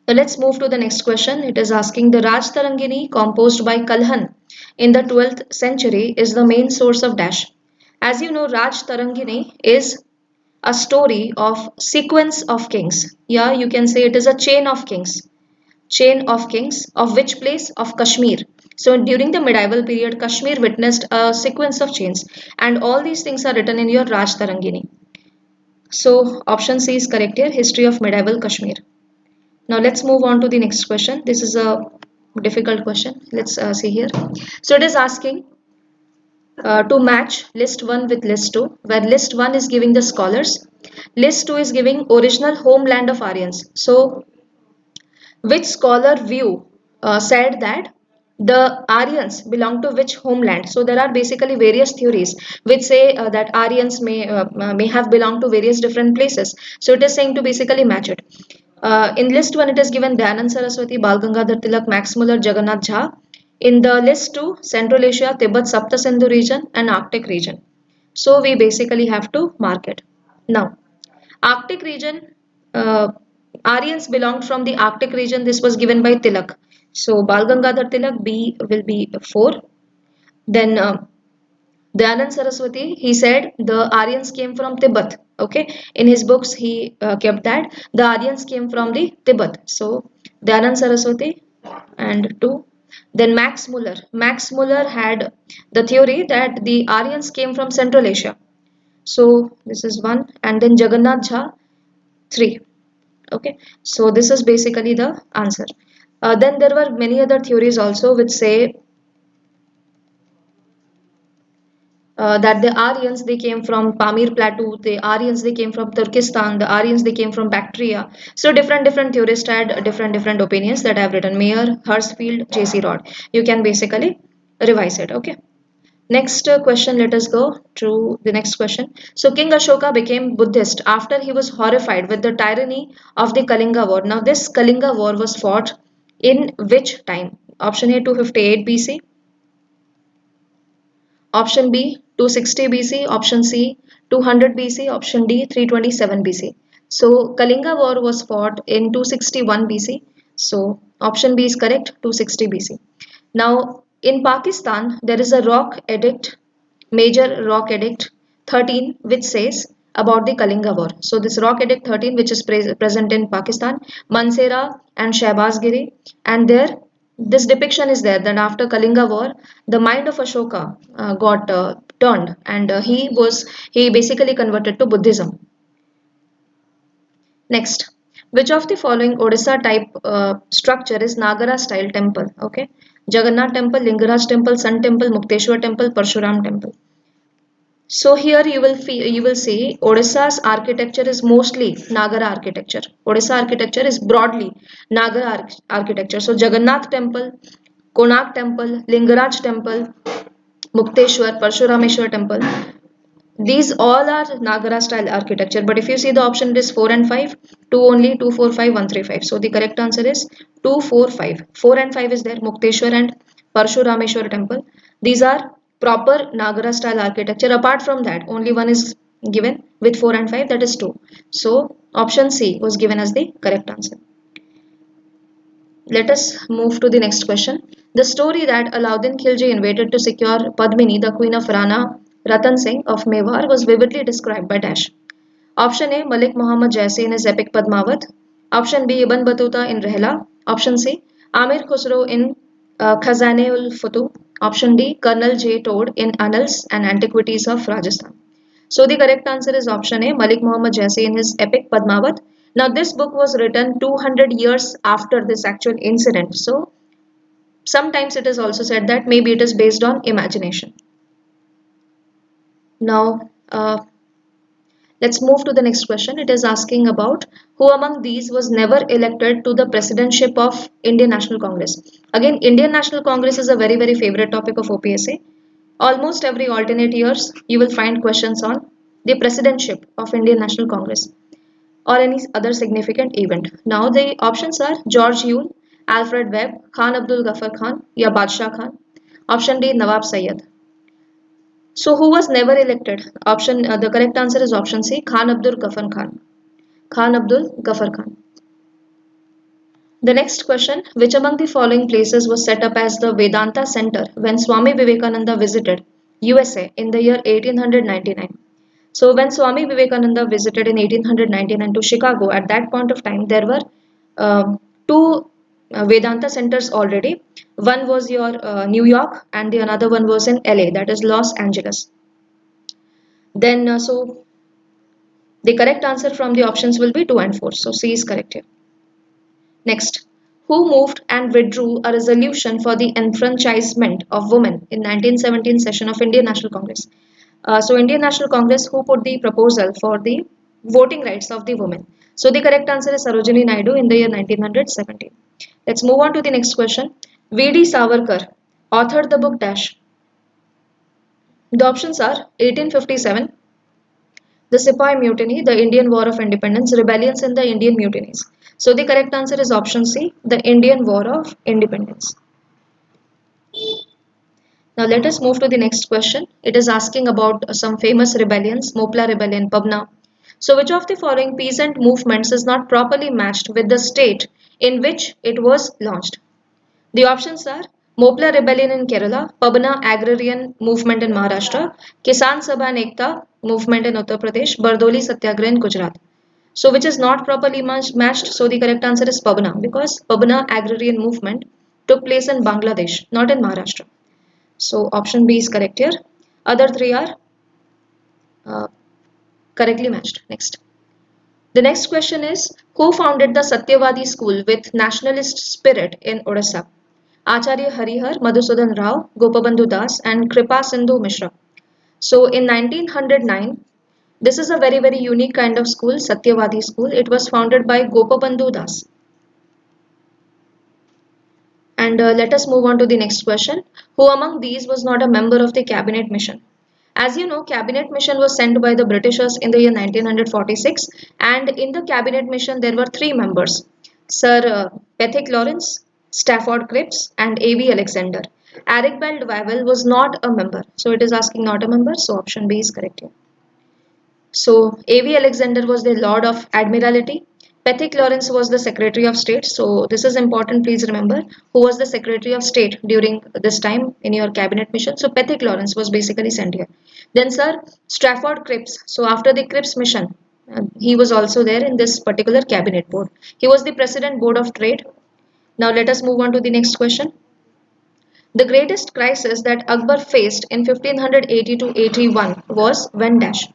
Now let's move to the next question. It is asking the Raj Tarangini composed by Kalhan in the 12th century is the main source of dash. As you know, Raj Tarangini is a story of sequence of kings. Yeah, you can say it is a chain of kings. Chain of kings of which place? Of Kashmir. So during the medieval period, Kashmir witnessed a sequence of chains, and all these things are written in your Raj Tarangini. So option C is correct here. History of medieval Kashmir. Now let's move on to the next question. This is a difficult question. Let's see here. So it is asking to match list 1 with list 2, where list 1 is giving the scholars, list 2 is giving original homeland of Aryans. So which scholar view said that the Aryans belong to which homeland? So there are basically various theories which say that Aryans may have belonged to various different places. So it is saying to basically match it. In list 1 it is given Dayanand Saraswati, Bal Gangadhar Tilak, Max Muller, Jagannath Jha. In the list 2, Central Asia, Tibet, Sapta Sindhu region and Arctic region. So we basically have to mark it. Now, Arctic region, Aryans belonged from the Arctic region. This was given by Tilak. So Bal Gangadhar Tilak, B will be 4. Then Dayanand Saraswati, he said the Aryans came from Tibet. Okay, in his books he kept that the Aryans came from the Tibet. So Dayanand Saraswati and 2. Then Max Muller. Max Muller had the theory that the Aryans came from Central Asia. So this is 1. And then Jagannath Jha, 3. Okay, so this is basically the answer. Then there were many other theories also which say that the Aryans they came from Pamir Plateau, the Aryans they came from Turkestan, the Aryans they came from Bactria. So different theorists had different opinions that I have written. Mayer, Hursfield, J.C. Rod. You can basically revise it. Okay. Next question, let us go to the next question. So King Ashoka became Buddhist after he was horrified with the tyranny of the Kalinga War. Now this Kalinga War was fought in which time? Option A 258 BC, option B 260 BC, option C 200 BC, option D 327 BC. So Kalinga War was fought in 261 BC. So option B is correct, 260 BC. Now in Pakistan there is a rock edict, major rock edict 13, which says about the Kalinga War. So this rock edict 13 which is present in Pakistan, Mansehra and Shahbazgiri, and there this depiction is there that after Kalinga War, the mind of Ashoka got turned, and he basically converted to Buddhism. Next, which of the following Odisha type structure is Nagara style temple? Okay, Jagannath temple, Lingaraj temple, Sun temple, Mukteshwar temple, Parshuram temple. So here you will see Odisha's architecture is mostly Nagara architecture. Odisha architecture is broadly Nagara architecture. So Jagannath temple, Konark temple, Lingaraj temple, Mukteshwar, Parshurameshwar temple. These all are Nagara style architecture. But if you see the option, it is 4 and 5, 2 only, 2, 4, 5, 1, 3, 5. So the correct answer is 2, 4, 5. 4 and 5 is there, Mukteshwar and Parshurameshwar temple. These are proper Nagara style architecture. Apart from that, only one is given with 4 and 5, that is 2. So option C was given as the correct answer. Let us move to the next question. The story that Alauddin Khilji invaded to secure Padmini, the queen of Rana Ratan Singh of Mewar, was vividly described by Dash. Option A, Malik Muhammad Jaisi in his epic Padmavat. Option B, Ibn Battuta in Rehla. Option C, Amir Khusro in Khazane-ul Futuh. Option D, Colonel J. Todd in Annals and Antiquities of Rajasthan. So the correct answer is option A, Malik Muhammad Jaisi in his epic Padmavat. Now this book was written 200 years after this actual incident. So sometimes it is also said that maybe it is based on imagination. Now let's move to the next question. It is asking about who among these was never elected to the presidentship of Indian National Congress. Again, Indian National Congress is a very favorite topic of OPSA. Almost every alternate years you will find questions on the presidentship of Indian National Congress or any other significant event. Now the options are George Yule, Alfred Webb, Khan Abdul Ghaffar Khan, ya Badshah Khan. Option D, Nawab Sayyid. So who was never elected? The correct answer is option C, Khan Abdul Ghaffar Khan. Khan Abdul Ghaffar Khan. The next question, which among the following places was set up as the Vedanta Center when Swami Vivekananda visited USA in the year 1899? So when Swami Vivekananda visited in 1899 to Chicago, at that point of time there were two Vedanta centers already. One was your New York and the another one was in LA, that is Los Angeles. Then so the correct answer from the options will be 2 and 4. So C is correct here. Next, who moved and withdrew a resolution for the enfranchisement of women in 1917 session of Indian National Congress? So Indian National Congress, who put the proposal for the voting rights of the women? So the correct answer is Sarojini Naidu in the year 1917. Let's move on to the next question. V.D. Savarkar authored the book Dash. The options are 1857, the Sepoy Mutiny, the Indian War of Independence, rebellions in the Indian mutinies. So the correct answer is option C, the Indian War of Independence. Now let us move to the next question. It is asking about some famous rebellions, Mopla Rebellion, Pabna. So which of the following peasant movements is not properly matched with the state in which it was launched? The options are Mopla Rebellion in Kerala, Pabna Agrarian Movement in Maharashtra, Kisan Sabha and Ekta Movement in Uttar Pradesh, Bardoli Satyagraha in Gujarat. So which is not properly matched? So the correct answer is Pabna, because Pabna Agrarian Movement took place in Bangladesh, not in Maharashtra. So option B is correct here. Other three are uh, correctly matched. Next. The next question is, who founded the Satyavadi school with nationalist spirit in Odisha? Acharya Harihar, Madhusudan Rao, Gopabandhu Das and Kripa Sindhu Mishra. So in 1909, this is a very unique kind of school, Satyavadi school. It was founded by Gopabandhu Das. And let us move on to the next question. Who among these was not a member of the cabinet mission? As you know, cabinet mission was sent by the Britishers in the year 1946, and in the cabinet mission there were three members: Sir Pethick Lawrence, Stafford Cripps, and A.V. Alexander. Archibald Wavell was not a member, so it is asking not a member. So option B is correct here. So A.V. Alexander was the Lord of Admiralty. Pethick Lawrence was the Secretary of State. So this is important. Please remember who was the Secretary of State during this time in your cabinet mission. So Pethick Lawrence was basically sent here. Then Sir Stafford Cripps. So after the Cripps mission, he was also there in this particular cabinet board. He was the President Board of Trade. Now let us move on to the next question. The greatest crisis that Akbar faced in 1580 to 81 was when dash.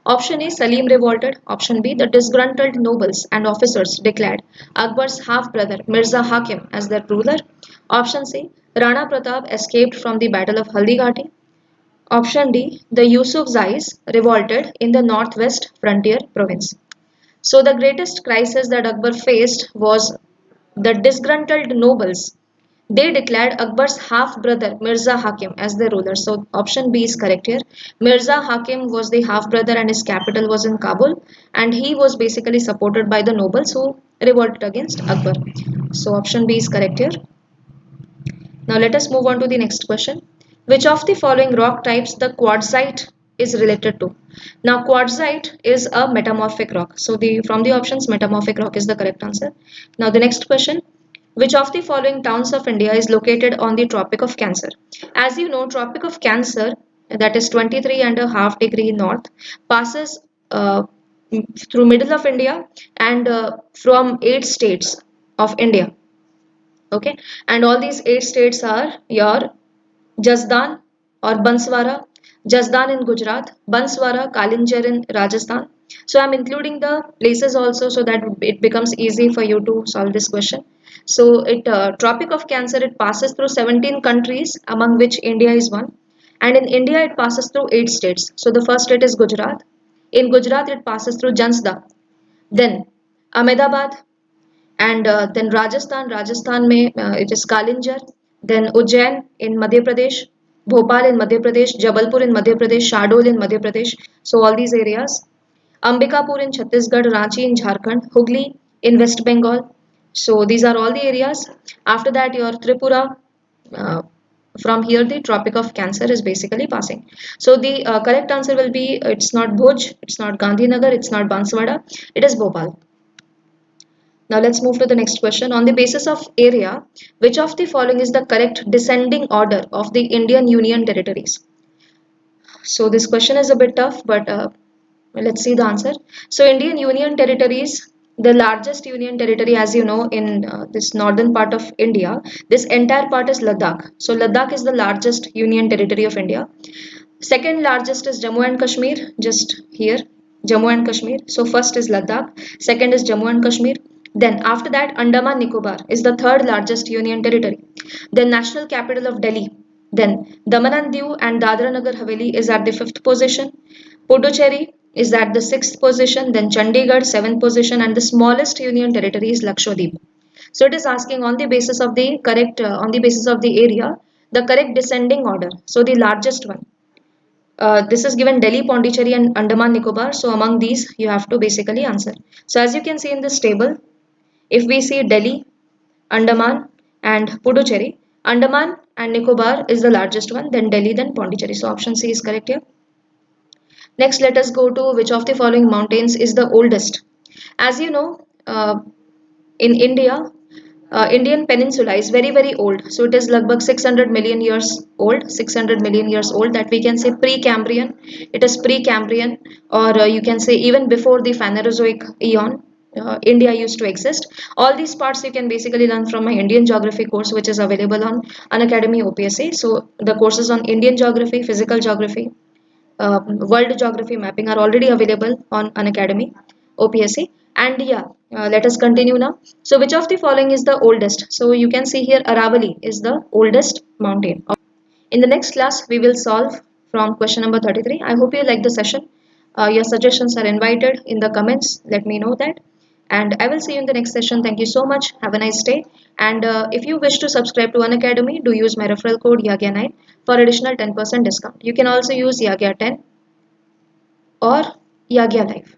Option A, Salim revolted. Option B, the disgruntled nobles and officers declared Akbar's half-brother Mirza Hakim as their ruler. Option C, Rana Pratap escaped from the Battle of Haldighati. Option D, the Yusufzais revolted in the northwest frontier province. So the greatest crisis that Akbar faced was the disgruntled nobles. They declared Akbar's half-brother Mirza Hakim as their ruler. So option B is correct here. Mirza Hakim was the half-brother and his capital was in Kabul, and he was basically supported by the nobles who revolted against Akbar. So option B is correct here. Now let us move on to the next question. Which of the following rock types the quartzite is related to? Now quartzite is a metamorphic rock. So from the options, metamorphic rock is the correct answer. Now the next question. Which of the following towns of India is located on the Tropic of Cancer? As you know, Tropic of Cancer, that is 23.5 degrees north, passes through middle of India and from 8 states of India. Okay, and all these 8 states are your Jasdan or Banswara, Jasdan in Gujarat, Banswara, Kalinjar in Rajasthan. So I'm including the places also so that it becomes easy for you to solve this question. So Tropic of Cancer, it passes through 17 countries, among which India is one. And in India it passes through 8 states. So the first state is Gujarat. In Gujarat it passes through Jansda, then Ahmedabad, and then Rajasthan में it is Kalinjar, then Ujjain in Madhya Pradesh, Bhopal in Madhya Pradesh, Jabalpur in Madhya Pradesh, Shahdol in Madhya Pradesh. So all these areas. Ambikapur in Chhattisgarh, Ranchi in Jharkhand, Hooghly in West Bengal. So these are all the areas. After that, your Tripura. From here, the Tropic of Cancer is basically passing. So the correct answer will be, it's not Bhuj, it's not Gandhinagar, it's not Banswara, it is Bhopal. Now let's move to the next question. On the basis of area, which of the following is the correct descending order of the Indian Union territories? So this question is a bit tough, but let's see the answer. So Indian Union territories, the largest union territory, as you know, in this northern part of India, this entire part is Ladakh. So Ladakh is the largest union territory of India. Second largest is Jammu and Kashmir, just here, Jammu and Kashmir. So first is Ladakh, second is Jammu and Kashmir. Then after that, Andaman Nicobar is the third largest union territory. Then national capital of Delhi. Then Daman and Diu and Dadra Nagar Haveli is at the fifth position. Puducherry is at the sixth position. Then Chandigarh seventh position, and the smallest union territory is Lakshadweep. So it is asking on the basis of the correct on the basis of the area, the correct descending order. So the largest one. This is given Delhi, Pondicherry and Andaman Nicobar. So among these you have to basically answer. So as you can see in this table, if we see Delhi, Andaman and Puducherry, Andaman and Nicobar is the largest one, then Delhi, then Pondicherry. So option C is correct here. Next, let us go to which of the following mountains is the oldest. As you know, in India, Indian peninsula is very old. So it is lagbhag 600 million years old, 600 million years old, that we can say Precambrian. It is Precambrian, or you can say even before the Phanerozoic eon. India used to exist. All these parts you can basically learn from my Indian geography course, which is available on Unacademy OPSC. So the courses on Indian geography, physical geography, world geography mapping are already available on Unacademy OPSC. And yeah, let us continue now. So which of the following is the oldest? So you can see here Aravali is the oldest mountain. In the next class we will solve from question number 33. I hope you like the session. Your suggestions are invited in the comments. Let me know that. And I will see you in the next session. Thank you so much. Have a nice day. And if you wish to subscribe to Unacademy, do use my referral code YAGYA9 for additional 10% discount. You can also use YAGYA10 or YAGYA Live.